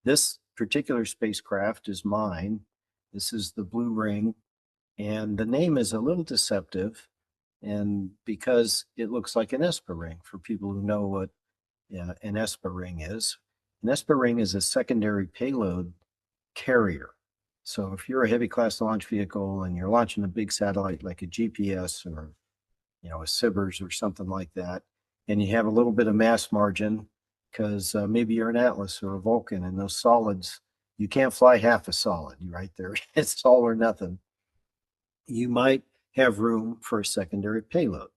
This particular spacecraft is mine. This is the Blue Ring, and the name is a little deceptive, and because it looks like an ESPA ring for people who know what an ESPA ring is. An ESPA ring is a secondary payload carrier. So if you're a heavy class launch vehicle and you're launching a big satellite like a GPS or a SIBRS or something like that, and you have a little bit of mass margin because maybe you're an Atlas or a Vulcan, and those solids, you can't fly half a solid, right there. It's all or nothing. You might have room for a secondary payload.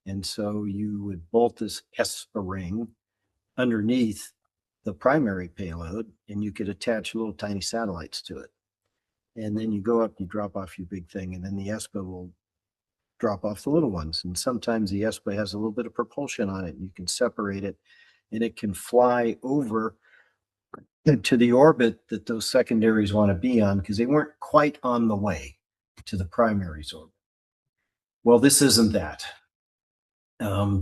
And so you would bolt this ESPA ring underneath the primary payload, and you could attach little tiny satellites to it. And then you go up, you drop off your big thing, and then the ESPA will drop off the little ones. And sometimes the ESPA has a little bit of propulsion on it. You can separate it, and it can fly over to the orbit that those secondaries want to be on because they weren't quite on the way to the primary's orbit. Well, this isn't that.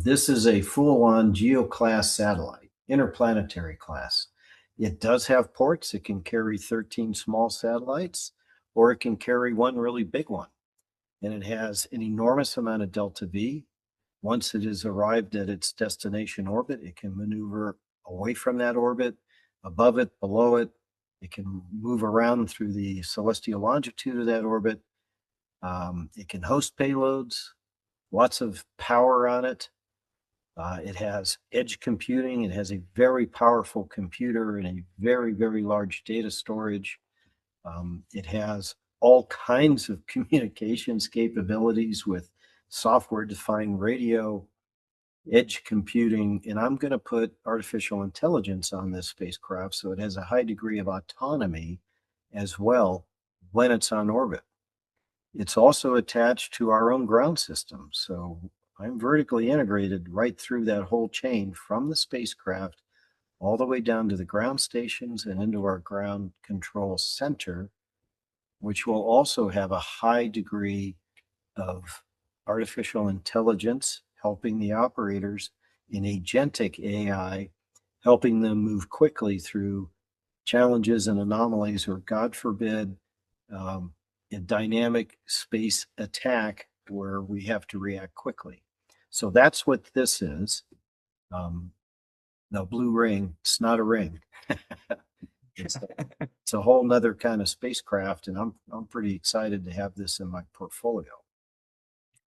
This is a full-on GEO-class satellite, interplanetary class. It does have ports. It can carry 13 small satellites, or it can carry one really big one. And it has an enormous amount of delta V. Once it has arrived at its destination orbit, it can maneuver away from that orbit, above it, below it. It can move around through the celestial longitude of that orbit. It can host payloads, lots of power on it. It has edge computing. It has a very powerful computer and a very, very large data storage. It has all kinds of communications capabilities with software-defined radio, edge computing, and I'm going to put artificial intelligence on this spacecraft so it has a high degree of autonomy as well when it's on orbit. It's also attached to our own ground system, so I'm vertically integrated right through that whole chain from the spacecraft all the way down to the ground stations and into our ground control center, which will also have a high degree of artificial intelligence helping the operators in agentic AI, helping them move quickly through challenges and anomalies, or God forbid, a dynamic space attack where we have to react quickly. So that's what this is. The Blue Ring, it's not a ring. It's a whole nother kind of spacecraft, and I'm pretty excited to have this in my portfolio.